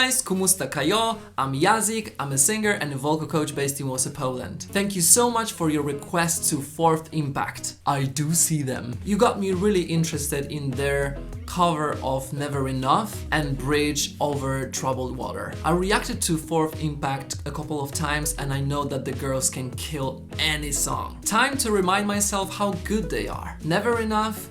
guys, kumusta kayo? I'm Yazik, I'm a singer and a vocal coach based in Warsaw, Poland. Thank you so much for your requests to Fourth Impact. I do see them. You got me really interested in their cover of Never Enough and Bridge Over Troubled Water. I reacted to Fourth Impact a couple of times and I know that the girls can kill any song. Time to remind myself how good they are. Never Enough,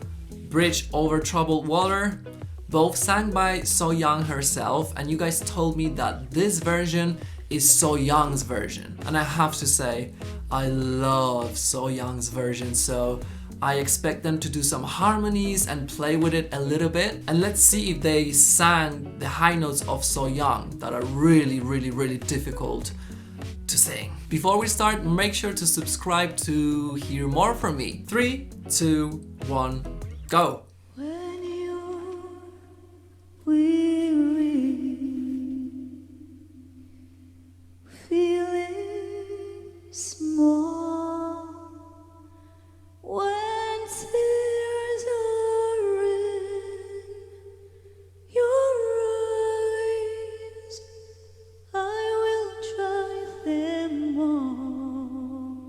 Bridge Over Troubled Water, both sang by So Young herself, and you guys told me that this version is So Young's version. And I have to say, I love So Young's version, so I expect them to do some harmonies and play with it a little bit. And let's see if they sang the high notes of So Young that are really difficult to sing. Before we start, make sure to subscribe to hear more from me. 3, 2, 1, go!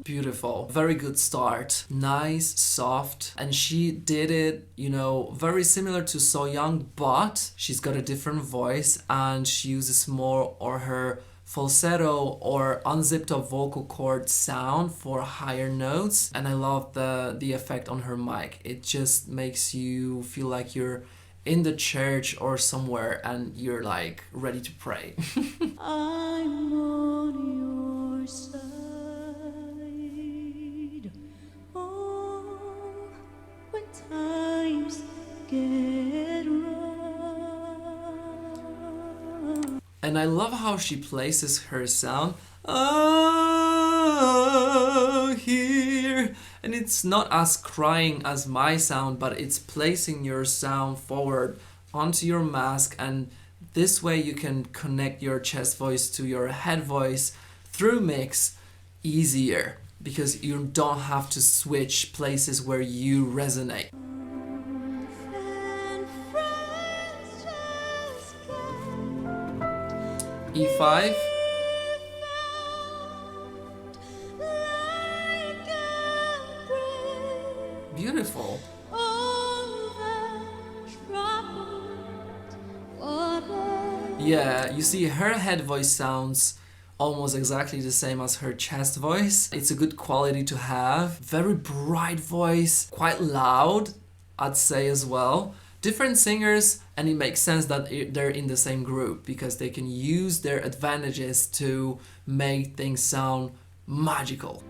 Beautiful, very good start, nice, soft, and she did it, you know, very similar to So Young, but she's got a different voice and she uses more or her falsetto or unzipped up vocal cord sound for higher notes, and I love the effect on her mic. It just makes you feel like you're in the church or somewhere and you're like ready to pray. I'm on your side. Times get rough. And I love how she places her sound. Oh, here. And it's not as crying as my sound, but it's placing your sound forward onto your mask, and this way you can connect your chest voice to your head voice through mix easier, because you don't have to switch places where you resonate. E5. Beautiful. Yeah, you see her head voice sounds almost exactly the same as her chest voice. It's a good quality to have. Very bright voice, quite loud, I'd say as well. Different singers, and it makes sense that they're in the same group because they can use their advantages to make things sound magical.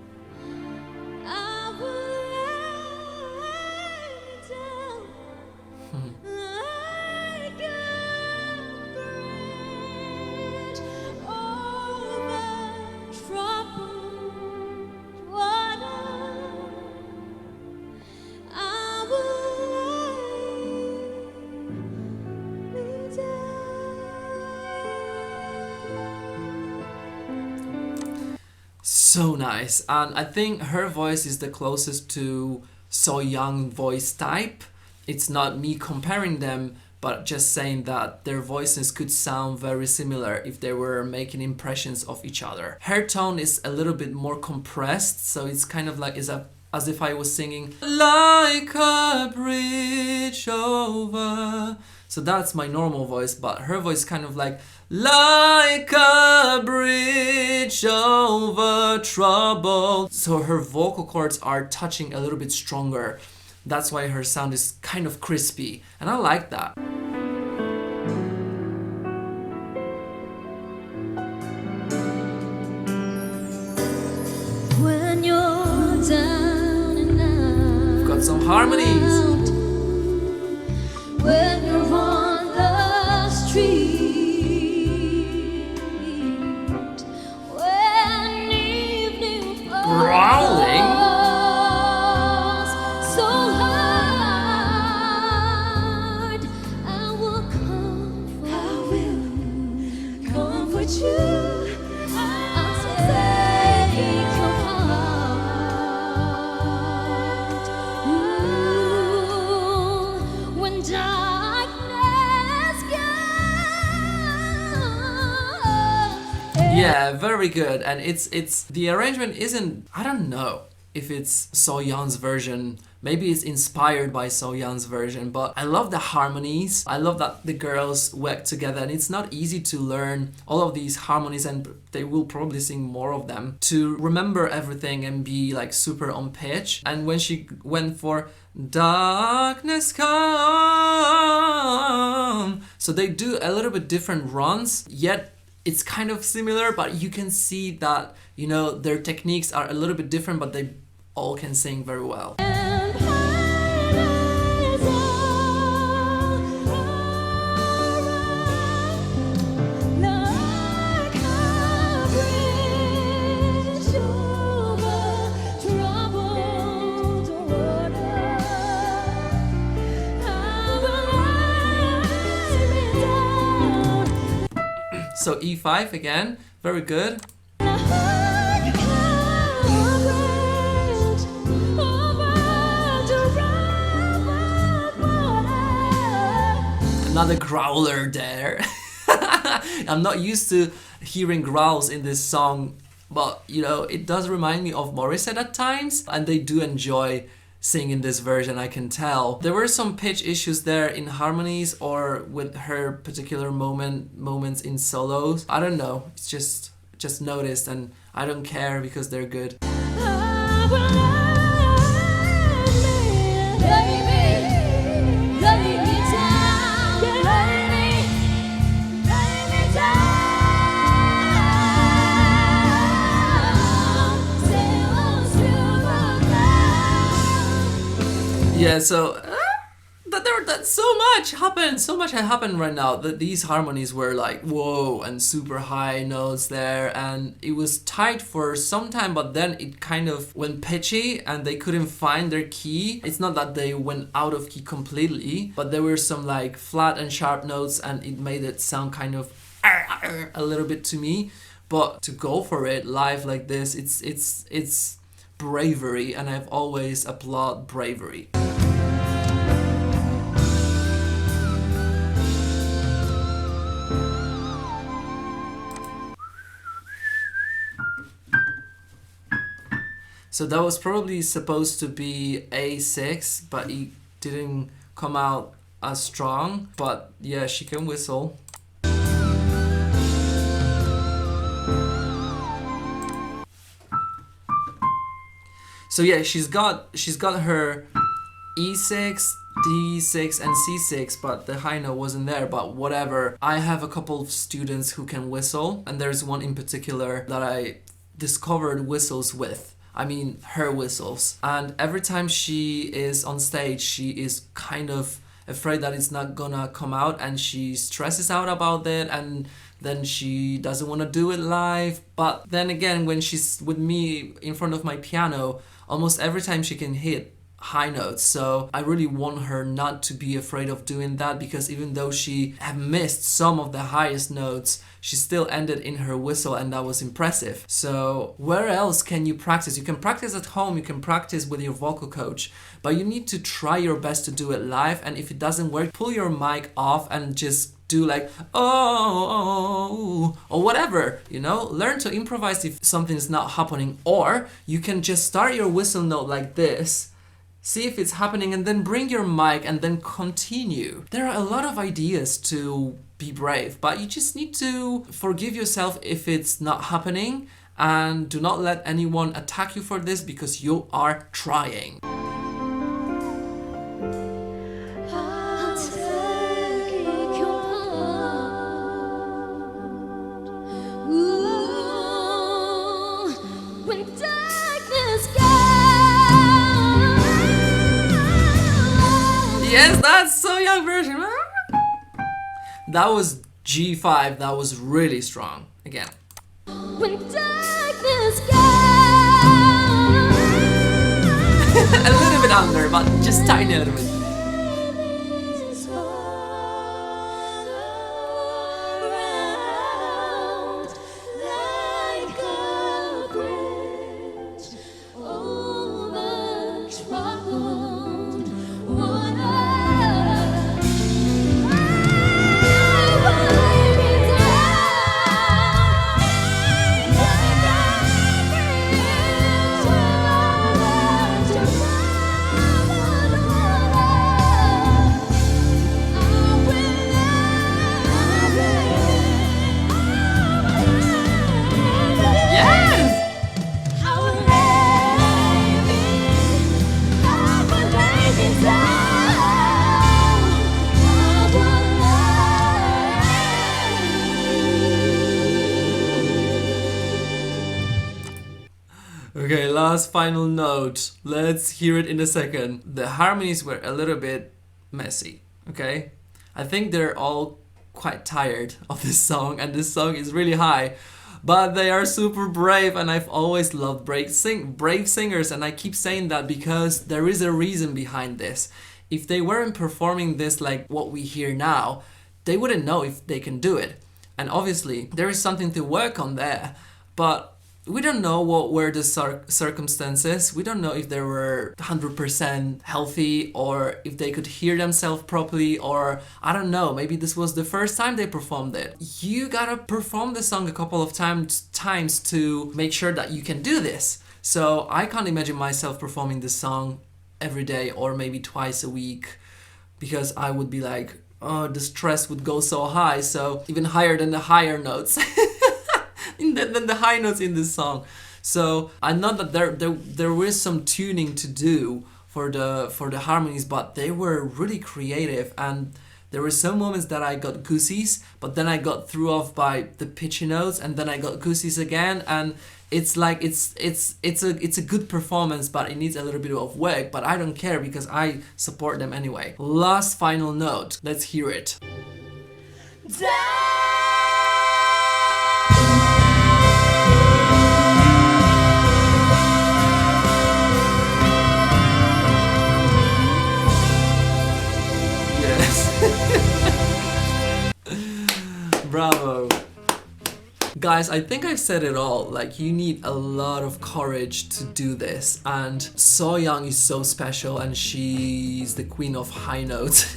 So nice, and I think her voice is the closest to So Young voice type. It's not me comparing them, but just saying that their voices could sound very similar if they were making impressions of each other. Her tone is a little bit more compressed, so it's kind of like as if I was singing like a bridge over. So that's my normal voice, but her voice kind of like a bridge over trouble. So her vocal cords are touching a little bit stronger. That's why her sound is kind of crispy, and I like that. When you're down and out, We've got some harmonies. when you're on the street, when evening Growling. falls so hard, I will comfort you. I'll take your heart. Ooh, when dark very good. And it's the arrangement isn't, I don't know if it's So Yeon's version. Maybe it's inspired by So Yeon's version, but I love the harmonies. I love that the girls work together, and it's not easy to learn all of these harmonies, and they will probably sing more of them, to remember everything and be like super on pitch. And when she went for Darkness Come, so they do a little bit different runs, yet it's kind of similar, but you can see that, you know, their techniques are a little bit different, but they all can sing very well. So E5 again, very good. Another growler there. I'm not used to hearing growls in this song, but you know, it does remind me of Morissette at times, and they do enjoy singing this version, I can tell. There were some pitch issues there in harmonies or with her particular moments in solos. I don't know, it's just noticed, and I don't care because they're good. Yeah, so that's so much had happened right now, that these harmonies were like whoa, and super high notes there, and it was tight for some time, but then it kind of went pitchy and they couldn't find their key. It's not that they went out of key completely, but there were some like flat and sharp notes, and it made it sound kind of a little bit to me. But to go for it live like this, it's bravery, and I've always applaud bravery. So that was probably supposed to be A6, but it didn't come out as strong. But yeah, she can whistle. So yeah, she's got her E6, D6 and C6, but the high note wasn't there, but whatever. I have a couple of students who can whistle, and there's one in particular that I discovered whistles with. I mean, her whistles. And every time she is on stage, she is kind of afraid that it's not gonna come out, and she stresses out about it, and then she doesn't want to do it live. But then again, when she's with me in front of my piano, almost every time she can hit high notes. So I really want her not to be afraid of doing that, because even though she had missed some of the highest notes, she still ended in her whistle, and that was impressive. So where else can you practice? You can practice at home, you can practice with your vocal coach, but you need to try your best to do it live. And if it doesn't work, pull your mic off and just do like oh or whatever, you know. Learn to improvise if something's not happening, or you can just start your whistle note like this, see if it's happening, and then bring your mic and then continue. There are a lot of ideas to be brave, but you just need to forgive yourself if it's not happening, and do not let anyone attack you for this, because you are trying. Yes, that's So Young version. That was G5. That was really strong. Again. When darkness a little bit under, but just tiny a little bit. Okay, last final note. Let's hear it in a second. The harmonies were a little bit messy, okay? I think they're all quite tired of this song, and this song is really high. But they are super brave, and I've always loved brave singers, and I keep saying that because there is a reason behind this. If they weren't performing this like what we hear now, they wouldn't know if they can do it. And obviously, there is something to work on there, but we don't know what were the circumstances. We don't know if they were 100% healthy or if they could hear themselves properly, or I don't know, maybe this was the first time they performed it. You gotta perform the song a couple of times to make sure that you can do this. So I can't imagine myself performing this song every day or maybe twice a week, because I would be like, oh, the stress would go so high, so even higher than the higher notes. than the high notes in this song. So I know that there is some tuning to do for the harmonies, but they were really creative, and there were some moments that I got goosies, but then I got threw off by the pitchy notes, and then I got goosies again, and it's like it's a good performance, but it needs a little bit of work, but I don't care because I support them anyway. Last final note, let's hear it. Bravo. Guys, I think I've said it all. Like, you need a lot of courage to do this, and So Young is so special, and she's the queen of high notes.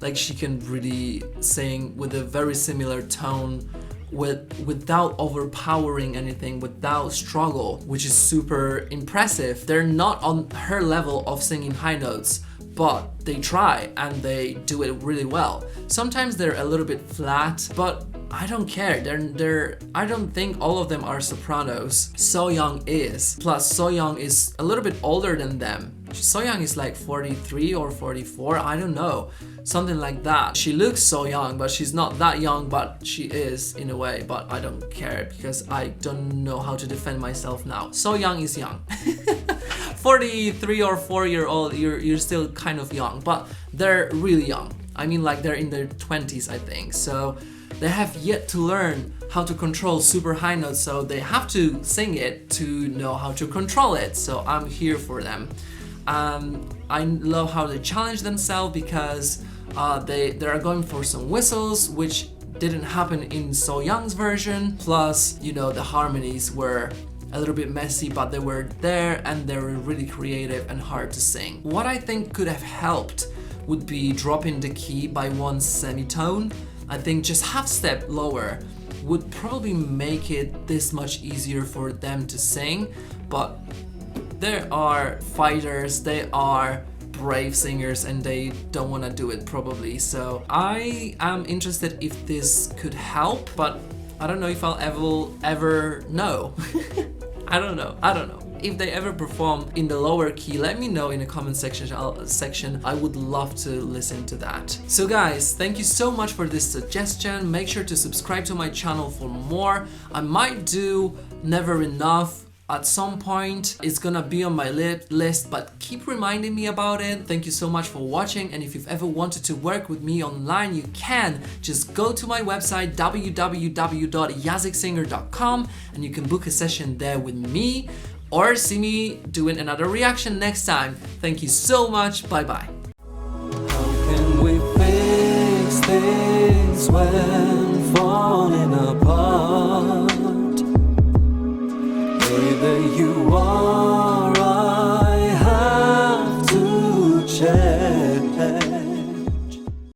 Like, she can really sing with a very similar tone, without overpowering anything, without struggle, which is super impressive. They're not on her level of singing high notes, but they try and they do it really well. Sometimes they're a little bit flat, but I don't care. I don't think all of them are sopranos. So Young is. Plus, So Young is a little bit older than them. So Young is like 43 or 44, I don't know. Something like that. She looks so young, but she's not that young, but she is in a way, but I don't care because I don't know how to defend myself now. So Young is young. 43 or 4-year-old, you're still kind of young, but they're really young. I mean, like, they're in their 20s, I think. So they have yet to learn how to control super high notes, so they have to sing it to know how to control it. So I'm here for them. I love how they challenge themselves because they are going for some whistles, which didn't happen in So Young's version. Plus, you know, the harmonies were a little bit messy, but they were there and they were really creative and hard to sing. What I think could have helped would be dropping the key by 1 semitone. I think just half step lower would probably make it this much easier for them to sing, but they are fighters, they are brave singers, and they don't want to do it probably. So I am interested if this could help, but I don't know if I'll ever know. I don't know. If they ever perform in the lower key, let me know in the comment section. I would love to listen to that. So guys, thank you so much for this suggestion. Make sure to subscribe to my channel for more. I might do Never Enough at some point. It's gonna be on my list, but keep reminding me about it. Thank you so much for watching, and if you've ever wanted to work with me online, you can. Just go to my website www.yazicsinger.com and you can book a session there with me, or see me doing another reaction next time. Thank you so much. Bye bye. How can we fix things when falling apart? Either you or I have to change.